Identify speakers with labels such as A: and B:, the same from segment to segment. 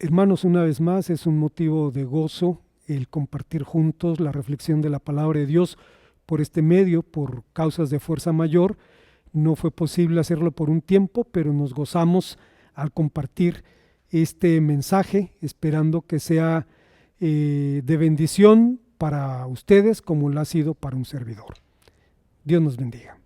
A: Hermanos, una vez más es un motivo de gozo el compartir juntos la reflexión de la palabra de Dios por este medio, por causas de fuerza mayor. No fue posible hacerlo por un tiempo, pero nos gozamos al compartir este mensaje, esperando que sea de bendición para ustedes como lo ha sido para un servidor. Dios nos bendiga.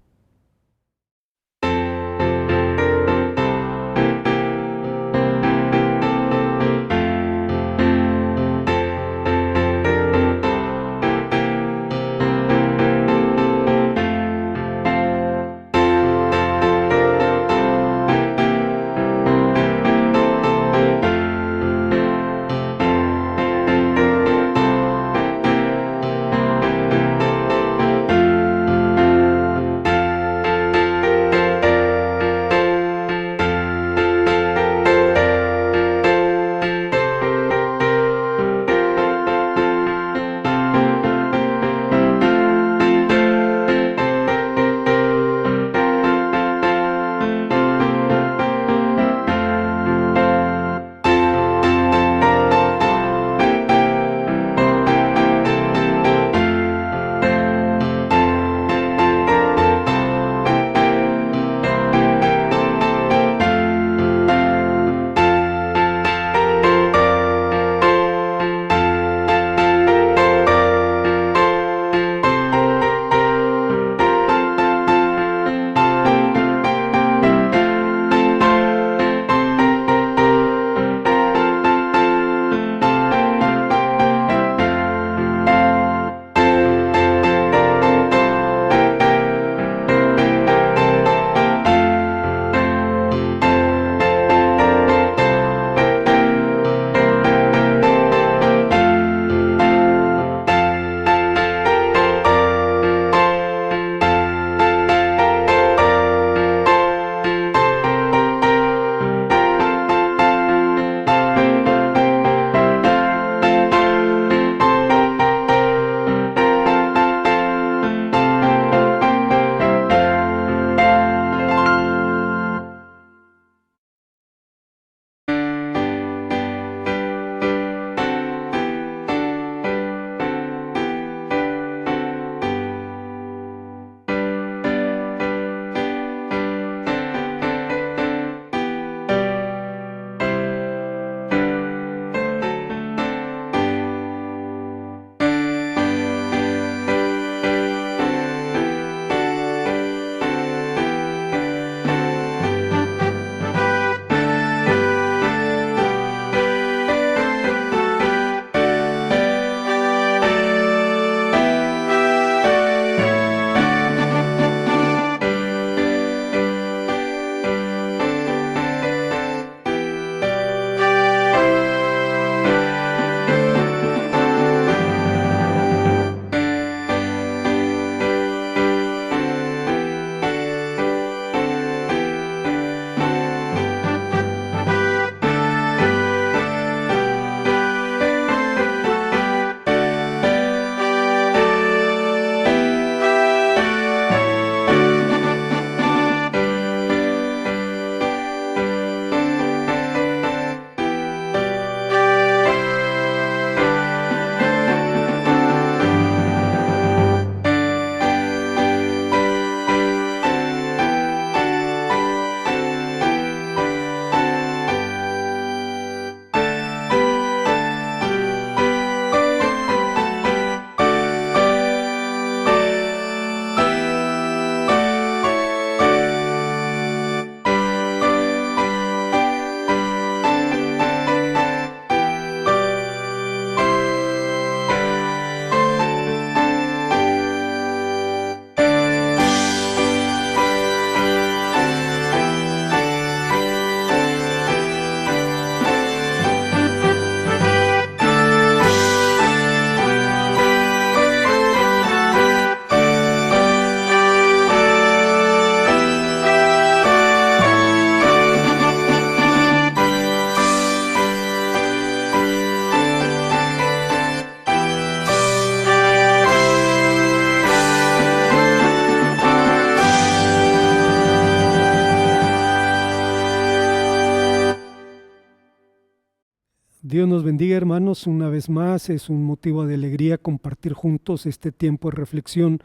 A: Dios nos bendiga, hermanos. Una vez más es un motivo de alegría compartir juntos este tiempo de reflexión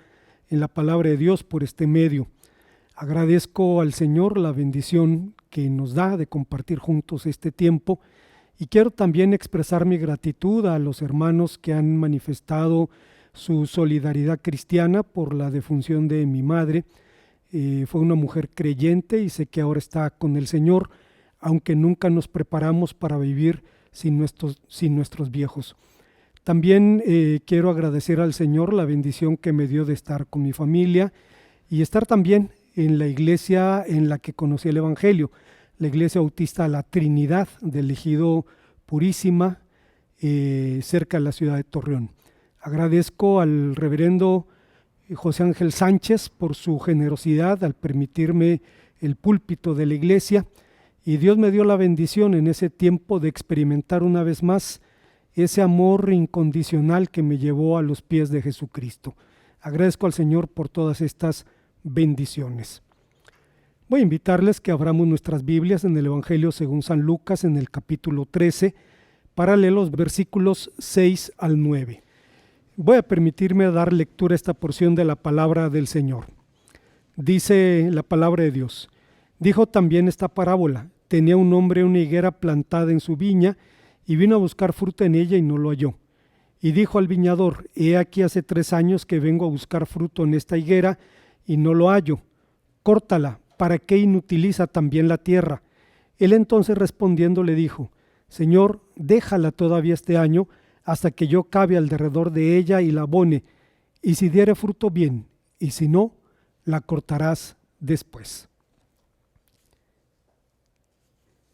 A: en la palabra de Dios por este medio. Agradezco al Señor la bendición que nos da de compartir juntos este tiempo y quiero también expresar mi gratitud a los hermanos que han manifestado su solidaridad cristiana por la defunción de mi madre. Fue una mujer creyente y sé que ahora está con el Señor, aunque nunca nos preparamos para vivir sin nuestros viejos. También quiero agradecer al Señor la bendición que me dio de estar con mi familia y estar también en la iglesia en la que conocí el Evangelio, la Iglesia Bautista La Trinidad del Ejido Purísima, cerca de la ciudad de Torreón. Agradezco al reverendo José Ángel Sánchez por su generosidad al permitirme el púlpito de la iglesia, y Dios me dio la bendición en ese tiempo de experimentar una vez más ese amor incondicional que me llevó a los pies de Jesucristo. Agradezco al Señor por todas estas bendiciones. Voy a invitarles que abramos nuestras Biblias en el Evangelio según San Lucas, en el capítulo 13, para leer los versículos 6 al 9. Voy a permitirme dar lectura a esta porción de la palabra del Señor. Dice la palabra de Dios: dijo también esta parábola: tenía un hombre una higuera plantada en su viña, y vino a buscar fruto en ella y no lo halló. Y dijo al viñador: he aquí hace 3 años que vengo a buscar fruto en esta higuera, y no lo hallo. Córtala, ¿para qué inutiliza también la tierra? Él entonces respondiendo le dijo: Señor, déjala todavía este año, hasta que yo cabe alrededor de ella y la abone, y si diere fruto bien, y si no, la cortarás después.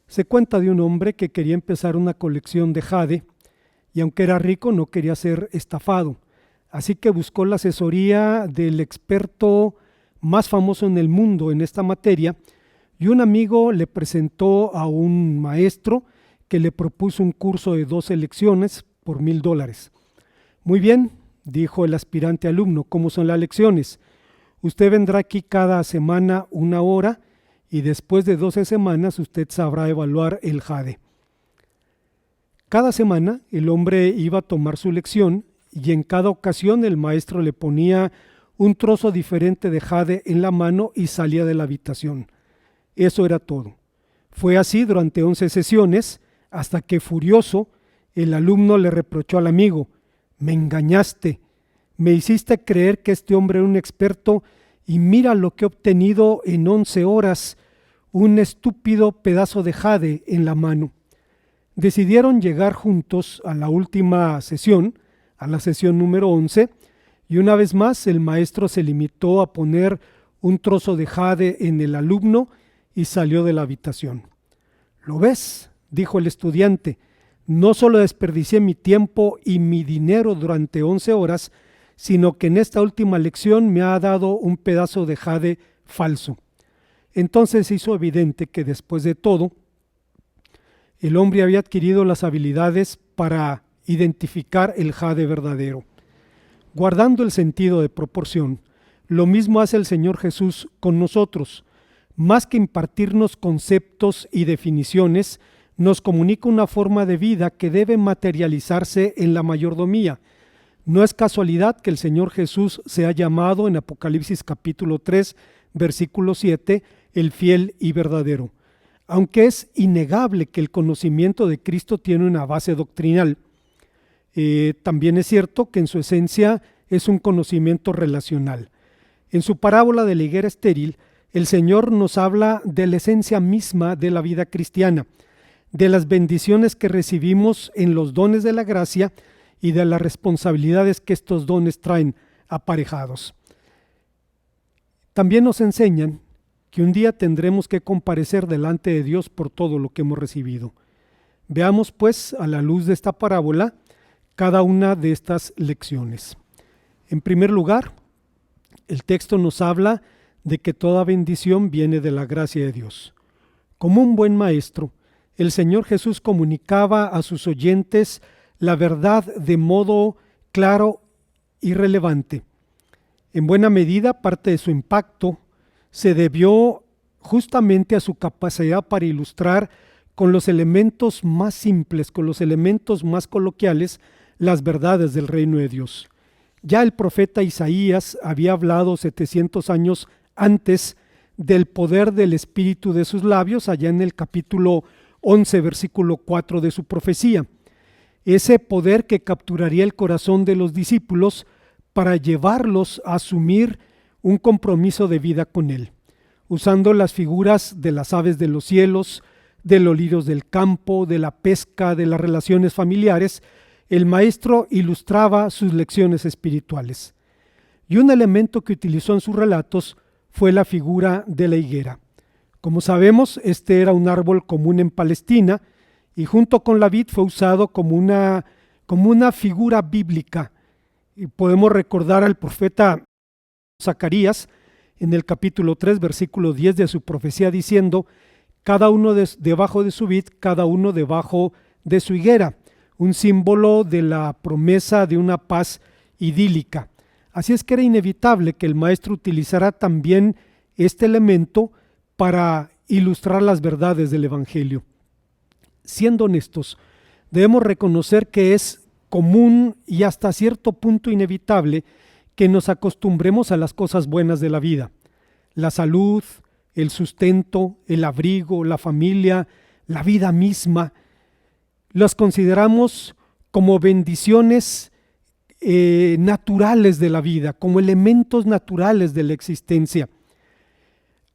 A: Se cuenta de un hombre que quería empezar una colección de jade, y aunque era rico no quería ser estafado, así que buscó la asesoría del experto más famoso en el mundo en esta materia, y un amigo le presentó a un maestro que le propuso un curso de 12 lecciones por $1,000. Muy bien, dijo el aspirante alumno, ¿cómo son las lecciones? Usted vendrá aquí cada semana 1 hora y después de 12 semanas usted sabrá evaluar el jade. Cada semana el hombre iba a tomar su lección y en cada ocasión el maestro le ponía un trozo diferente de jade en la mano y salía de la habitación. Eso era todo. Fue así durante 11 sesiones, hasta que furioso el alumno le reprochó al amigo: me engañaste, me hiciste creer que este hombre era un experto y mira lo que he obtenido en 11 horas, un estúpido pedazo de jade en la mano. Decidieron llegar juntos a la última sesión, a la sesión número 11, y una vez más el maestro se limitó a poner un trozo de jade en el alumno y salió de la habitación. ¿Lo ves?, dijo el estudiante, no solo desperdicié mi tiempo y mi dinero durante 11 horas, sino que en esta última lección me ha dado un pedazo de jade falso. Entonces se hizo evidente que después de todo, el hombre había adquirido las habilidades para identificar el jade verdadero. Guardando el sentido de proporción, lo mismo hace el Señor Jesús con nosotros. Más que impartirnos conceptos y definiciones, nos comunica una forma de vida que debe materializarse en la mayordomía. No es casualidad que el Señor Jesús sea llamado en Apocalipsis capítulo 3, versículo 7, el fiel y verdadero. Aunque es innegable que el conocimiento de Cristo tiene una base doctrinal, también es cierto que en su esencia es un conocimiento relacional. En su parábola de la higuera estéril, el Señor nos habla de la esencia misma de la vida cristiana, de las bendiciones que recibimos en los dones de la gracia y de las responsabilidades que estos dones traen aparejados. También nos enseñan que un día tendremos que comparecer delante de Dios por todo lo que hemos recibido. Veamos pues, a la luz de esta parábola, cada una de estas lecciones. En primer lugar, el texto nos habla de que toda bendición viene de la gracia de Dios. Como un buen maestro, el Señor Jesús comunicaba a sus oyentes la verdad de modo claro y relevante. En buena medida, parte de su impacto se debió justamente a su capacidad para ilustrar con los elementos más simples, con los elementos más coloquiales, las verdades del reino de Dios. Ya el profeta Isaías había hablado 700 años antes del poder del Espíritu de sus labios, allá en el capítulo 11, versículo 4 de su profecía. Ese poder que capturaría el corazón de los discípulos para llevarlos a asumir un compromiso de vida con Él, usando las figuras de las aves de los cielos, de los lirios del campo, de la pesca, de las relaciones familiares. El maestro ilustraba sus lecciones espirituales. Y un elemento que utilizó en sus relatos fue la figura de la higuera. Como sabemos, este era un árbol común en Palestina y junto con la vid fue usado como una figura bíblica. Y podemos recordar al profeta Zacarías en el capítulo 3, versículo 10 de su profecía diciendo: cada uno debajo de su vid, cada uno debajo de su higuera, un símbolo de la promesa de una paz idílica. Así es que era inevitable que el maestro utilizara también este elemento para ilustrar las verdades del Evangelio. Siendo honestos, debemos reconocer que es común y hasta cierto punto inevitable que nos acostumbremos a las cosas buenas de la vida: la salud, el sustento, el abrigo, la familia, la vida misma. Las consideramos como bendiciones naturales de la vida, como elementos naturales de la existencia.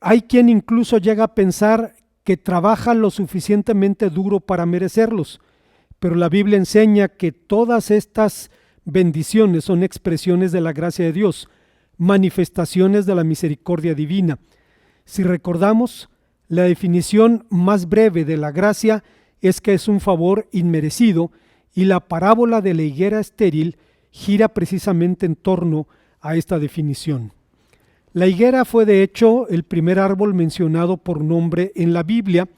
A: Hay quien incluso llega a pensar que trabaja lo suficientemente duro para merecerlos, pero la Biblia enseña que todas estas bendiciones son expresiones de la gracia de Dios, manifestaciones de la misericordia divina. Si recordamos, la definición más breve de la gracia es que es un favor inmerecido, y la parábola de la higuera estéril gira precisamente en torno a esta definición. La higuera fue de hecho el primer árbol mencionado por nombre en la Biblia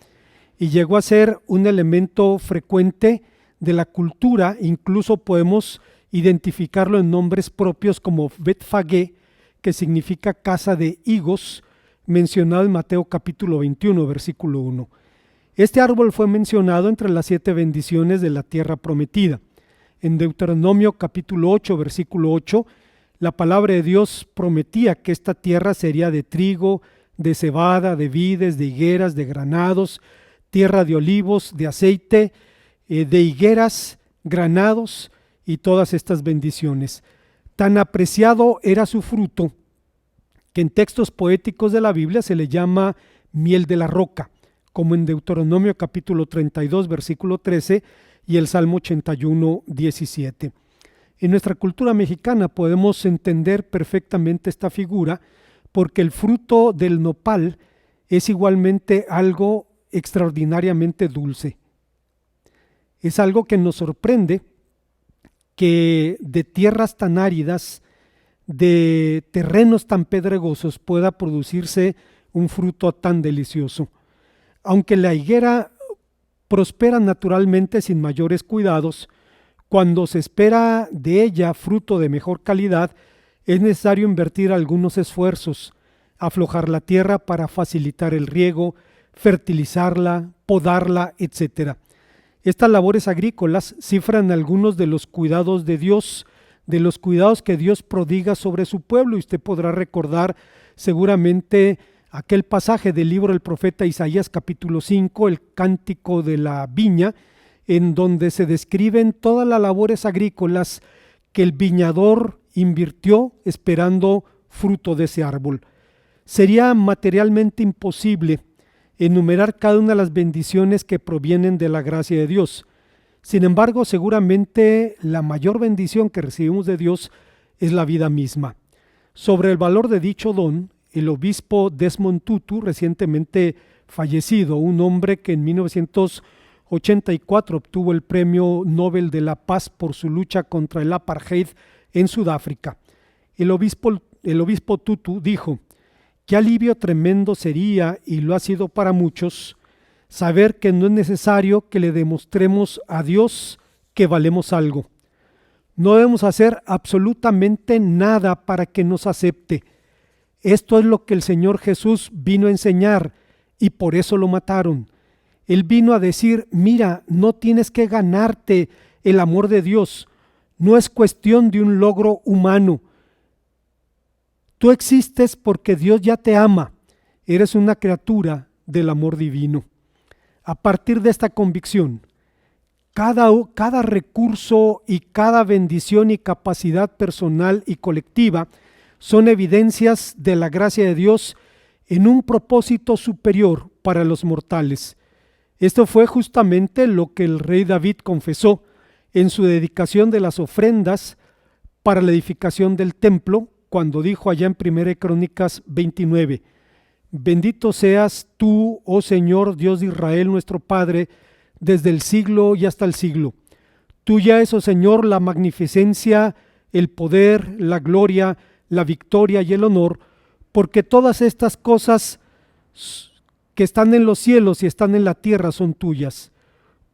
A: y llegó a ser un elemento frecuente de la cultura. Incluso podemos identificarlo en nombres propios como Betfagé, que significa casa de higos, mencionado en Mateo capítulo 21, versículo 1. Este árbol fue mencionado entre las 7 bendiciones de la tierra prometida. En Deuteronomio capítulo 8, versículo 8, la palabra de Dios prometía que esta tierra sería de trigo, de cebada, de vides, de higueras, de granados, tierra de olivos, de aceite, de higueras, granados y todas estas bendiciones. Tan apreciado era su fruto que en textos poéticos de la Biblia se le llama miel de la roca, como en Deuteronomio capítulo 32, versículo 13 y el Salmo 81, 17. En nuestra cultura mexicana podemos entender perfectamente esta figura porque el fruto del nopal es igualmente algo extraordinariamente dulce. Es algo que nos sorprende que de tierras tan áridas, de terrenos tan pedregosos, pueda producirse un fruto tan delicioso. Aunque la higuera prospera naturalmente sin mayores cuidados, cuando se espera de ella fruto de mejor calidad, es necesario invertir algunos esfuerzos, aflojar la tierra para facilitar el riego, fertilizarla, podarla, etc. Estas labores agrícolas cifran algunos de los cuidados de Dios, de los cuidados que Dios prodiga sobre su pueblo. Y usted podrá recordar seguramente aquel pasaje del libro del profeta Isaías capítulo 5, el cántico de la viña, en donde se describen todas las labores agrícolas que el viñador invirtió esperando fruto de ese árbol. Sería materialmente imposible enumerar cada una de las bendiciones que provienen de la gracia de Dios. Sin embargo, seguramente la mayor bendición que recibimos de Dios es la vida misma. Sobre el valor de dicho don, el obispo Desmond Tutu, recientemente fallecido, un hombre que en 1984 obtuvo el Premio Nobel de la Paz por su lucha contra el apartheid en Sudáfrica. El obispo Tutu dijo: «Qué alivio tremendo sería, y lo ha sido para muchos, saber que no es necesario que le demostremos a Dios que valemos algo. No debemos hacer absolutamente nada para que nos acepte. Esto es lo que el Señor Jesús vino a enseñar y por eso lo mataron. Él vino a decir, mira, no tienes que ganarte el amor de Dios, no es cuestión de un logro humano. Tú existes porque Dios ya te ama, eres una criatura del amor divino. A partir de esta convicción, cada recurso y cada bendición y capacidad personal y colectiva son evidencias de la gracia de Dios en un propósito superior para los mortales. Esto fue justamente lo que el rey David confesó en su dedicación de las ofrendas para la edificación del templo, cuando dijo allá en 1 Crónicas 29, bendito seas tú, oh Señor, Dios de Israel, nuestro Padre, desde el siglo y hasta el siglo. Tuya es, oh Señor, la magnificencia, el poder, la gloria, la victoria y el honor, porque todas estas cosas que están en los cielos y están en la tierra son tuyas.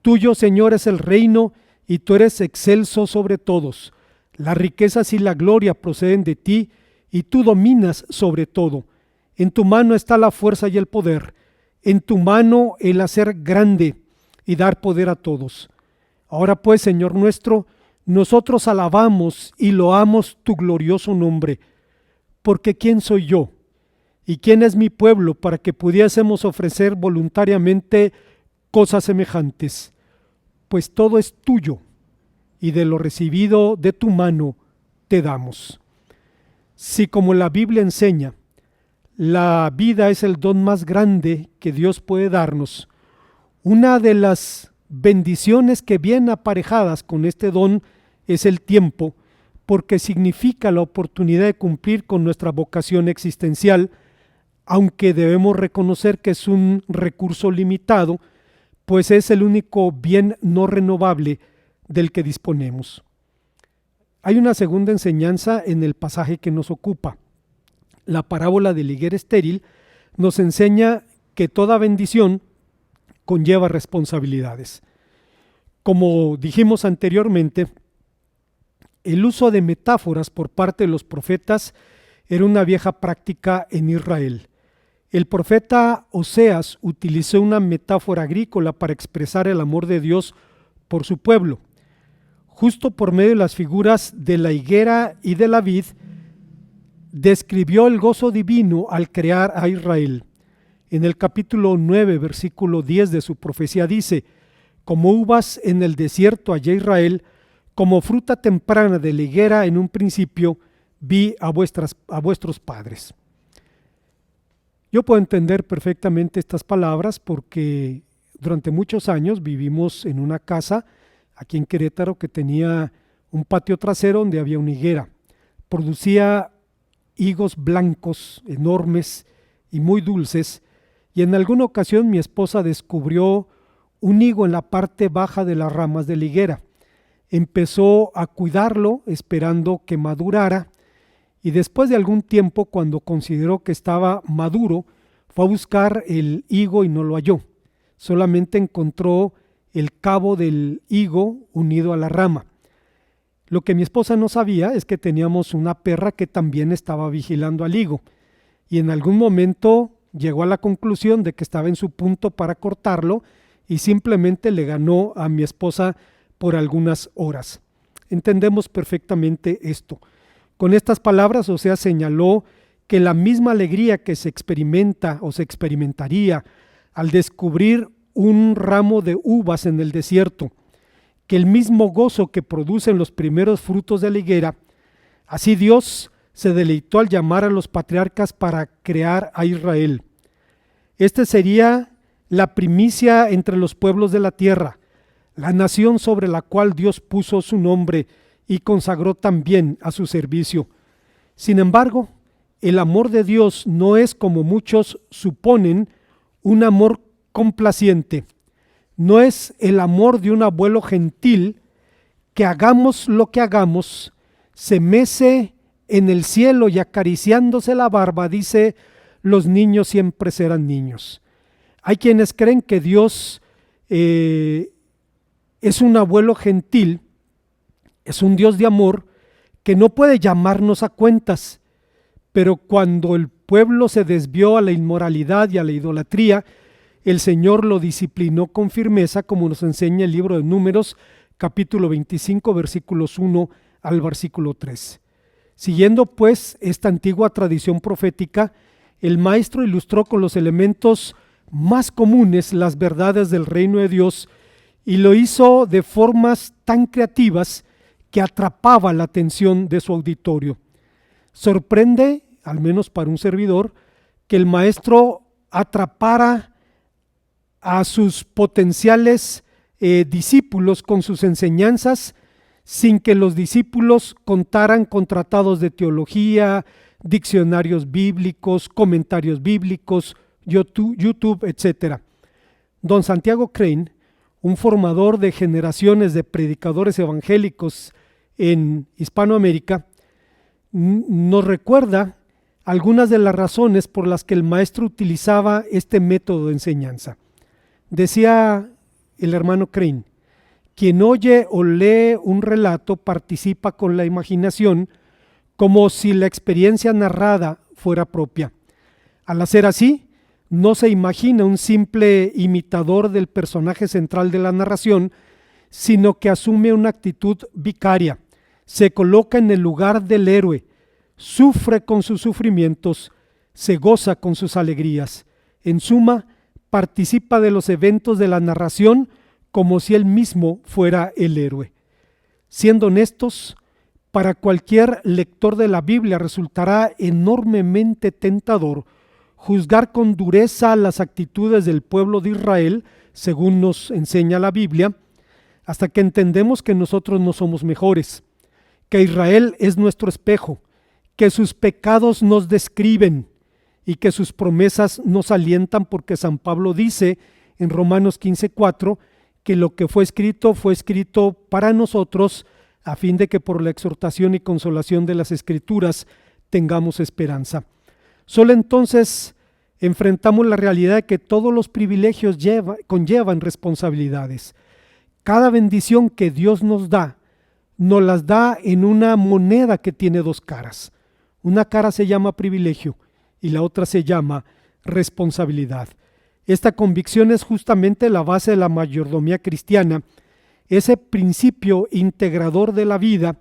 A: Tuyo, Señor, es el reino y tú eres excelso sobre todos. Las riquezas y la gloria proceden de ti y tú dominas sobre todo. En tu mano está la fuerza y el poder. En tu mano el hacer grande y dar poder a todos. Ahora pues, Señor nuestro, nosotros alabamos y loamos tu glorioso nombre, porque ¿quién soy yo? ¿Y quién es mi pueblo para que pudiésemos ofrecer voluntariamente cosas semejantes? Pues todo es tuyo, y de lo recibido de tu mano te damos. Si, como la Biblia enseña, la vida es el don más grande que Dios puede darnos, una de las bendiciones que vienen aparejadas con este don es el tiempo, porque significa la oportunidad de cumplir con nuestra vocación existencial, aunque debemos reconocer que es un recurso limitado, pues es el único bien no renovable del que disponemos. Hay una segunda enseñanza en el pasaje que nos ocupa. La parábola de la higuera estéril nos enseña que toda bendición conlleva responsabilidades. Como dijimos anteriormente, el uso de metáforas por parte de los profetas era una vieja práctica en Israel. El profeta Oseas utilizó una metáfora agrícola para expresar el amor de Dios por su pueblo. Justo por medio de las figuras de la higuera y de la vid, describió el gozo divino al crear a Israel. En el capítulo 9, versículo 10 de su profecía dice, como uvas en el desierto hallé Israel, como fruta temprana de la higuera en un principio vi a vuestros padres. Yo puedo entender perfectamente estas palabras porque durante muchos años vivimos en una casa aquí en Querétaro que tenía un patio trasero donde había una higuera. Producía higos blancos enormes y muy dulces, y en alguna ocasión mi esposa descubrió un higo en la parte baja de las ramas de la higuera. Empezó a cuidarlo esperando que madurara, y después de algún tiempo, cuando consideró que estaba maduro, fue a buscar el higo y no lo halló. Solamente encontró el cabo del higo unido a la rama. Lo que mi esposa no sabía es que teníamos una perra que también estaba vigilando al higo, y en algún momento llegó a la conclusión de que estaba en su punto para cortarlo y simplemente le ganó a mi esposa por algunas horas. Entendemos perfectamente esto. Con estas palabras, Oseas señaló que la misma alegría que se experimenta o se experimentaría al descubrir un ramo de uvas en el desierto, que el mismo gozo que producen los primeros frutos de la higuera, así Dios se deleitó al llamar a los patriarcas para crear a Israel. Este sería la primicia entre los pueblos de la tierra, la nación sobre la cual Dios puso su nombre y consagró también a su servicio. Sin embargo, el amor de Dios no es, como muchos suponen, un amor complaciente. No es el amor de un abuelo gentil que hagamos lo que hagamos, se mece en el cielo y acariciándose la barba dice, los niños siempre serán niños. Hay quienes creen que Dios es un abuelo gentil, es un Dios de amor que no puede llamarnos a cuentas, pero cuando el pueblo se desvió a la inmoralidad y a la idolatría, el Señor lo disciplinó con firmeza, como nos enseña el libro de Números, capítulo 25, versículos 1 al versículo 3. Siguiendo pues esta antigua tradición profética, el maestro ilustró con los elementos más comunes las verdades del reino de Dios y lo hizo de formas tan creativas que atrapaba la atención de su auditorio. Sorprende, al menos para un servidor, que el maestro atrapara a sus potenciales discípulos con sus enseñanzas sin que los discípulos contaran con tratados de teología, diccionarios bíblicos, comentarios bíblicos, YouTube, etc. Don Santiago Crane, un formador de generaciones de predicadores evangélicos en Hispanoamérica, nos recuerda algunas de las razones por las que el maestro utilizaba este método de enseñanza. Decía el hermano Crane: quien oye o lee un relato participa con la imaginación como si la experiencia narrada fuera propia. Al hacer así, no se imagina un simple imitador del personaje central de la narración, sino que asume una actitud vicaria, se coloca en el lugar del héroe, sufre con sus sufrimientos, se goza con sus alegrías. En suma, participa de los eventos de la narración como si él mismo fuera el héroe. Siendo honestos, para cualquier lector de la Biblia resultará enormemente tentador juzgar con dureza las actitudes del pueblo de Israel, según nos enseña la Biblia, hasta que entendemos que nosotros no somos mejores, que Israel es nuestro espejo, que sus pecados nos describen y que sus promesas nos alientan, porque San Pablo dice en Romanos 15:4 que lo que fue escrito para nosotros, a fin de que por la exhortación y consolación de las Escrituras tengamos esperanza. Solo entonces enfrentamos la realidad de que todos los privilegios conllevan responsabilidades. Cada bendición que Dios nos las da en una moneda que tiene dos caras. Una cara se llama privilegio y la otra se llama responsabilidad. Esta convicción es justamente la base de la mayordomía cristiana, ese principio integrador de la vida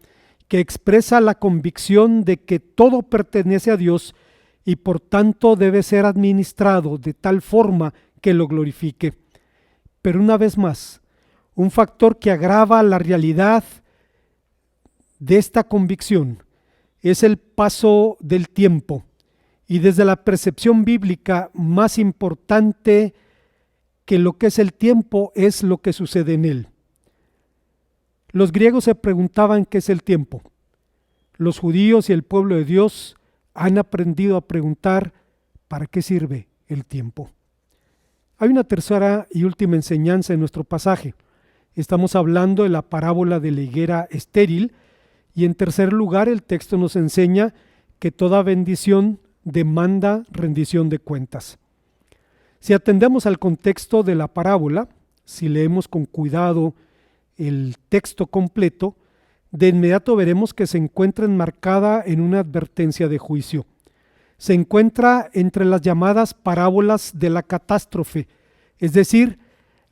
A: que expresa la convicción de que todo pertenece a Dios y por tanto debe ser administrado de tal forma que lo glorifique. Pero una vez más, un factor que agrava la realidad de esta convicción es el paso del tiempo, y desde la percepción bíblica más importante que lo que es el tiempo es lo que sucede en él. Los griegos se preguntaban qué es el tiempo. Los judíos y el pueblo de Dios han aprendido a preguntar ¿para qué sirve el tiempo? Hay una tercera y última enseñanza en nuestro pasaje. Estamos hablando de la parábola de la higuera estéril, y en tercer lugar el texto nos enseña que toda bendición demanda rendición de cuentas. Si atendemos al contexto de la parábola, si leemos con cuidado el texto completo, de inmediato veremos que se encuentra enmarcada en una advertencia de juicio. Se encuentra entre las llamadas parábolas de la catástrofe, es decir,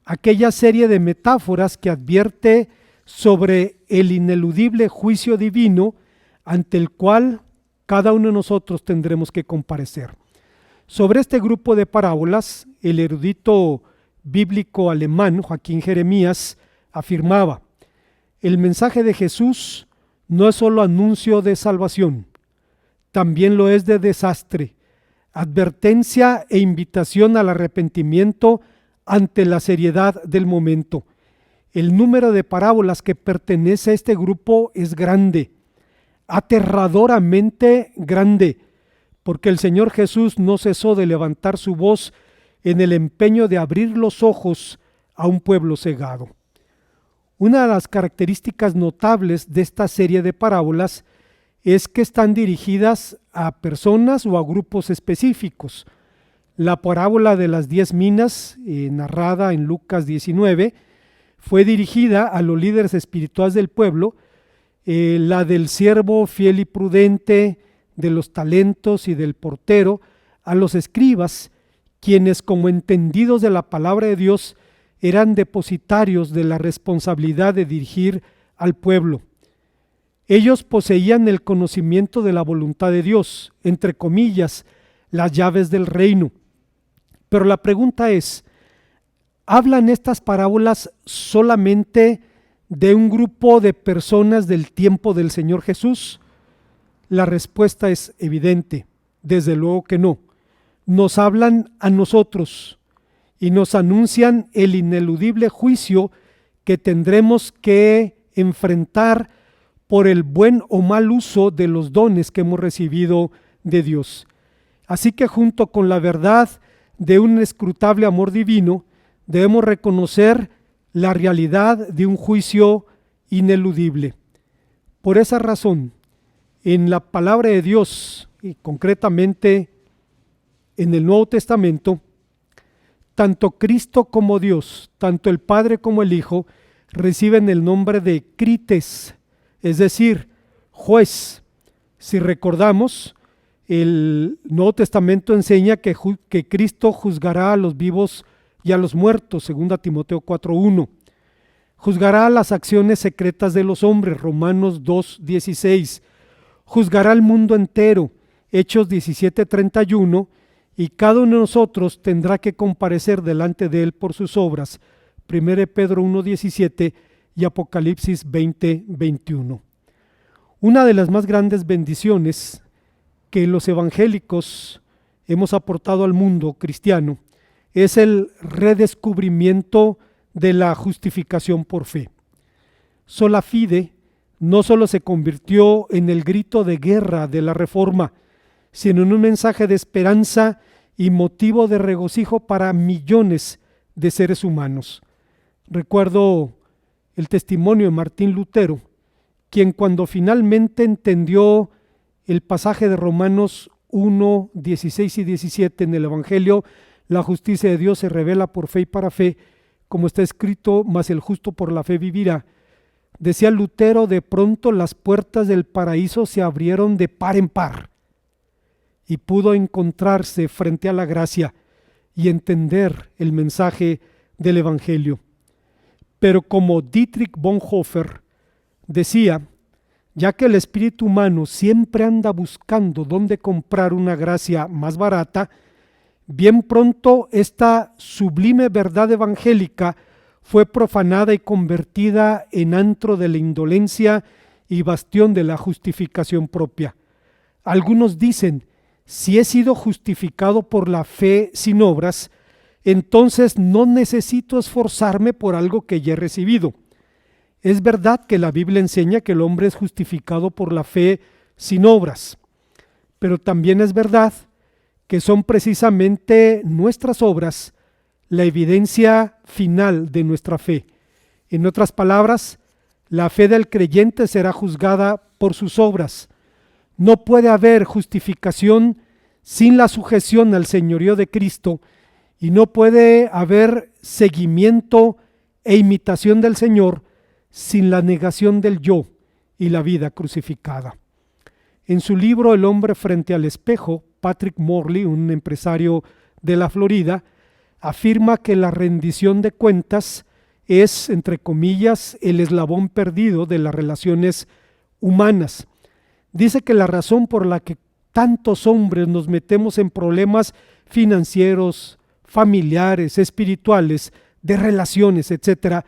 A: aquella serie de metáforas que advierte sobre el ineludible juicio divino ante el cual cada uno de nosotros tendremos que comparecer. Sobre este grupo de parábolas, el erudito bíblico alemán Joaquín Jeremías afirmaba: el mensaje de Jesús no es solo anuncio de salvación, también lo es de desastre, advertencia e invitación al arrepentimiento ante la seriedad del momento. El número de parábolas que pertenece a este grupo es grande, aterradoramente grande, porque el Señor Jesús no cesó de levantar su voz en el empeño de abrir los ojos a un pueblo cegado. Una de las características notables de esta serie de parábolas es que están dirigidas a personas o a grupos específicos. La parábola de las 10 minas, narrada en Lucas 19, fue dirigida a los líderes espirituales del pueblo. La del siervo fiel y prudente, de los talentos y del portero, a los escribas, quienes, como entendidos de la palabra de Dios, eran depositarios de la responsabilidad de dirigir al pueblo. Ellos poseían el conocimiento de la voluntad de Dios, entre comillas, las llaves del reino. Pero la pregunta es, ¿hablan estas parábolas solamente de un grupo de personas del tiempo del Señor Jesús? La respuesta es evidente, desde luego que no. Nos hablan a nosotros y nos anuncian el ineludible juicio que tendremos que enfrentar por el buen o mal uso de los dones que hemos recibido de Dios. Así que junto con la verdad de un inescrutable amor divino, debemos reconocer la realidad de un juicio ineludible. Por esa razón, en la palabra de Dios, y concretamente en el Nuevo Testamento, tanto Cristo como Dios, tanto el Padre como el Hijo, reciben el nombre de Crites, es decir, juez. Si recordamos, el Nuevo Testamento enseña que Cristo juzgará a los vivos y a los muertos, 2 Timoteo 4:1. Juzgará las acciones secretas de los hombres, Romanos 2:16. Juzgará al mundo entero, Hechos 17:31, y cada uno de nosotros tendrá que comparecer delante de él por sus obras, 1 Pedro 1:17 y Apocalipsis 20:21. Una de las más grandes bendiciones que los evangélicos hemos aportado al mundo cristiano es el redescubrimiento de la justificación por fe. Sola fide no solo se convirtió en el grito de guerra de la Reforma, sino en un mensaje de esperanza y motivo de regocijo para millones de seres humanos. Recuerdo el testimonio de Martín Lutero, quien cuando finalmente entendió el pasaje de Romanos 1, 16 y 17 en el Evangelio, la justicia de Dios se revela por fe y para fe, como está escrito, mas el justo por la fe vivirá. Decía Lutero, de pronto las puertas del paraíso se abrieron de par en par y pudo encontrarse frente a la gracia y entender el mensaje del Evangelio. Pero como Dietrich Bonhoeffer decía, ya que el espíritu humano siempre anda buscando dónde comprar una gracia más barata, bien pronto esta sublime verdad evangélica fue profanada y convertida en antro de la indolencia y bastión de la justificación propia. Algunos dicen, si he sido justificado por la fe sin obras, entonces no necesito esforzarme por algo que ya he recibido. Es verdad que la Biblia enseña que el hombre es justificado por la fe sin obras, pero también es verdad que son precisamente nuestras obras la evidencia final de nuestra fe. En otras palabras, la fe del creyente será juzgada por sus obras. No puede haber justificación sin la sujeción al señorío de Cristo y no puede haber seguimiento e imitación del Señor sin la negación del yo y la vida crucificada. En su libro El hombre frente al espejo, Patrick Morley, un empresario de la Florida, afirma que la rendición de cuentas es, entre comillas, el eslabón perdido de las relaciones humanas. Dice que la razón por la que tantos hombres nos metemos en problemas financieros, familiares, espirituales, de relaciones, etcétera,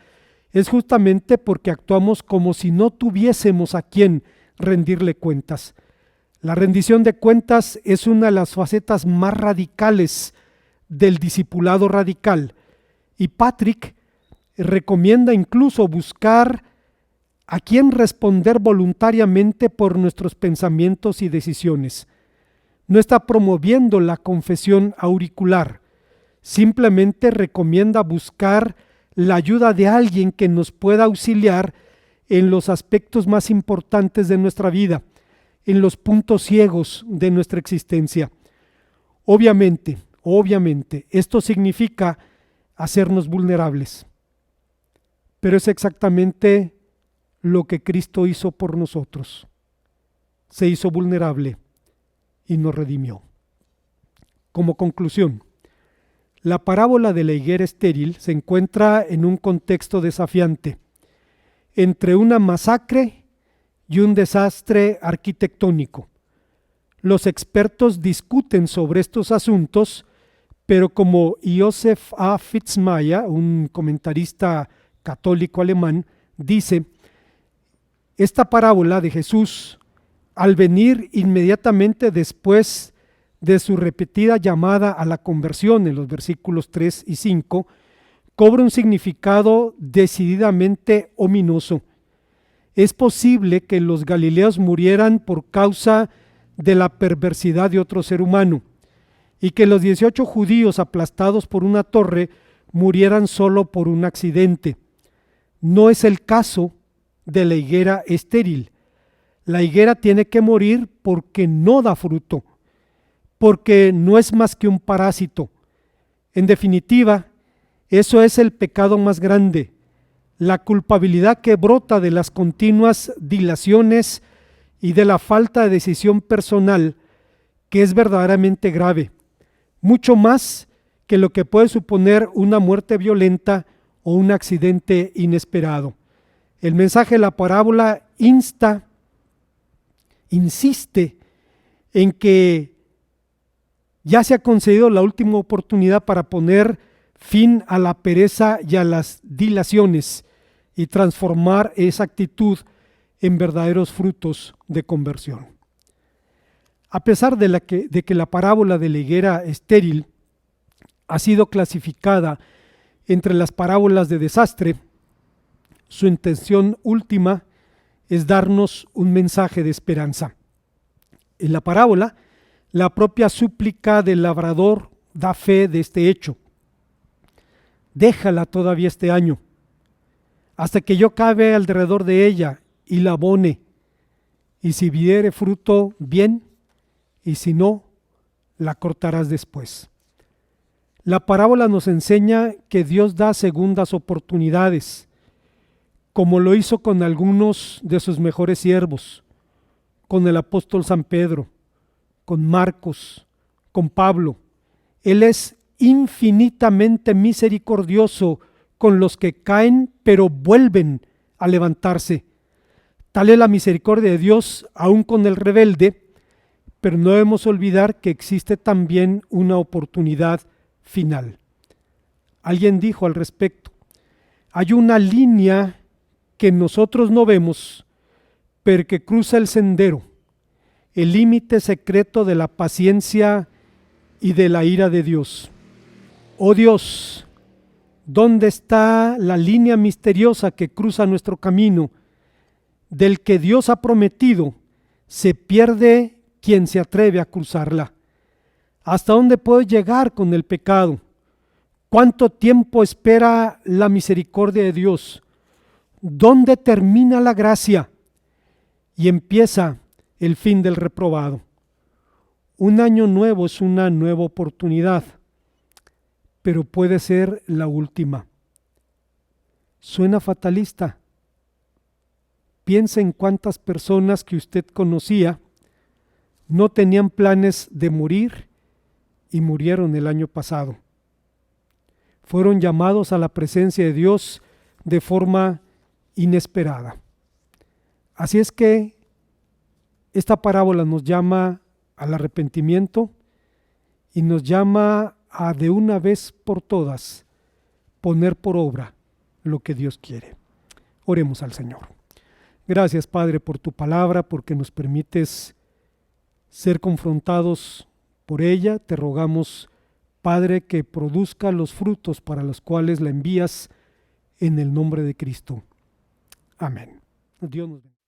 A: es justamente porque actuamos como si no tuviésemos a quién rendirle cuentas. La rendición de cuentas es una de las facetas más radicales del discipulado radical, y Patrick recomienda incluso buscar a quién responder voluntariamente por nuestros pensamientos y decisiones. No está promoviendo la confesión auricular, simplemente recomienda buscar la ayuda de alguien que nos pueda auxiliar en los aspectos más importantes de nuestra vida, en los puntos ciegos de nuestra existencia. Obviamente, esto significa hacernos vulnerables, pero es exactamente lo que Cristo hizo por nosotros. Se hizo vulnerable y nos redimió. Como conclusión, La parábola de la higuera estéril se encuentra en un contexto desafiante, entre una masacre y un desastre arquitectónico. Los expertos discuten sobre estos asuntos, pero como Joseph A. Fitzmyer, un comentarista católico alemán, dice, esta parábola de Jesús, al venir inmediatamente después de su repetida llamada a la conversión en los versículos 3 y 5, cobra un significado decididamente ominoso. Es posible que los galileos murieran por causa de la perversidad de otro ser humano y que los 18 judíos aplastados por una torre murieran solo por un accidente. No es el caso de la higuera estéril. La higuera tiene que morir porque no da fruto, porque no es más que un parásito. En definitiva, eso es el pecado más grande, la culpabilidad que brota de las continuas dilaciones y de la falta de decisión personal, que es verdaderamente grave, mucho más que lo que puede suponer una muerte violenta o un accidente inesperado. El mensaje de la parábola insiste en que ya se ha concedido la última oportunidad para poner fin a la pereza y a las dilaciones y transformar esa actitud en verdaderos frutos de conversión. A pesar de que la parábola de la higuera estéril ha sido clasificada entre las parábolas de desastre, su intención última es darnos un mensaje de esperanza. En la parábola, la propia súplica del labrador da fe de este hecho. Déjala todavía este año, hasta que yo cabe alrededor de ella y la abone, y si diere fruto, bien, y si no, la cortarás después. La parábola nos enseña que Dios da segundas oportunidades, como lo hizo con algunos de sus mejores siervos, con el apóstol San Pedro, con Marcos, con Pablo. Él es infinitamente misericordioso con los que caen, pero vuelven a levantarse. Tal es la misericordia de Dios aún con el rebelde, pero no debemos olvidar que existe también una oportunidad final. Alguien dijo al respecto, hay una línea que nosotros no vemos, pero que cruza el sendero, el límite secreto de la paciencia y de la ira de Dios. Oh Dios, ¿dónde está la línea misteriosa que cruza nuestro camino? Del que Dios ha prometido, se pierde quien se atreve a cruzarla. ¿Hasta dónde puedo llegar con el pecado? ¿Cuánto tiempo espera la misericordia de Dios? ¿Dónde termina la gracia y empieza el fin del reprobado? Un año nuevo es una nueva oportunidad, pero puede ser la última. Suena fatalista. Piensa en cuántas personas que usted conocía no tenían planes de morir y murieron el año pasado. Fueron llamados a la presencia de Dios de forma inesperada. Así es que esta parábola nos llama al arrepentimiento y nos llama a de una vez por todas poner por obra lo que Dios quiere. Oremos al Señor. Gracias, Padre, por tu palabra, porque nos permites ser confrontados por ella. Te rogamos, Padre, que produzca los frutos para los cuales la envías en el nombre de Cristo. Amén. Dios nos bendiga.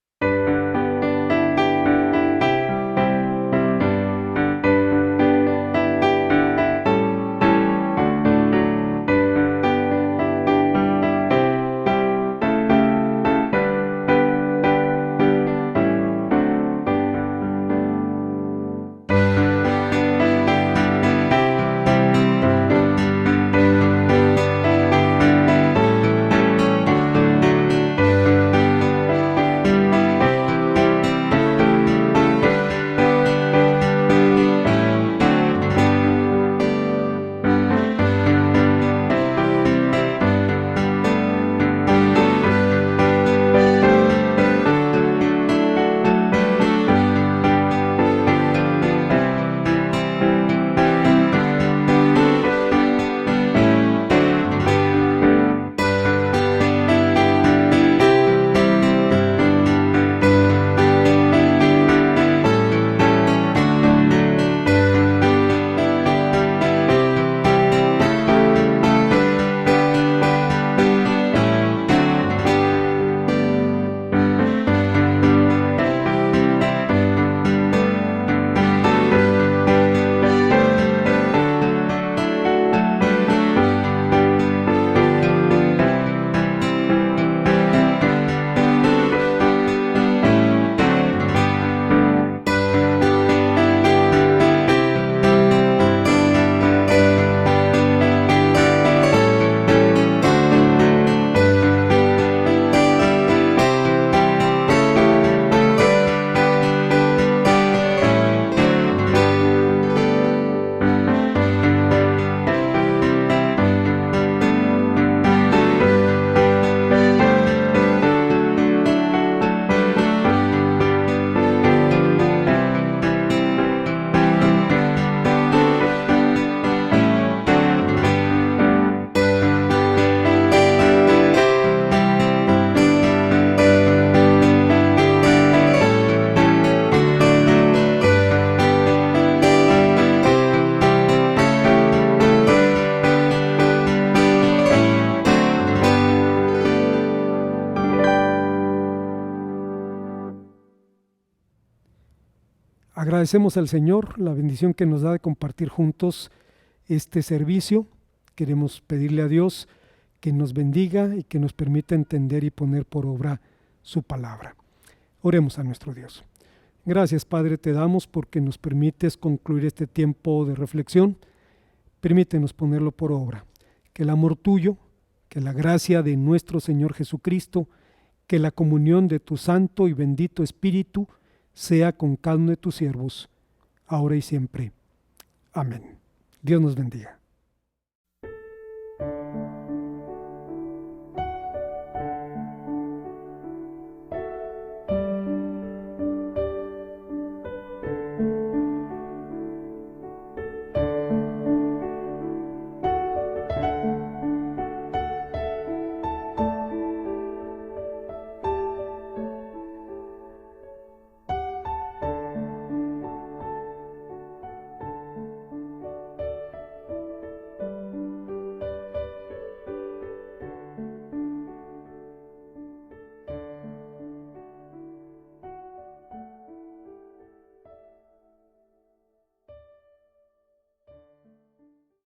A: Agradecemos al Señor la bendición que nos da de compartir juntos este servicio. Queremos pedirle a Dios que nos bendiga y que nos permita entender y poner por obra su palabra. Oremos a nuestro Dios. Gracias, Padre, te damos porque nos permites concluir este tiempo de reflexión. Permítenos ponerlo por obra. Que el amor tuyo, que la gracia de nuestro Señor Jesucristo, que la comunión de tu Santo y bendito Espíritu sea con cada uno de tus siervos, ahora y siempre. Amén. Dios nos bendiga.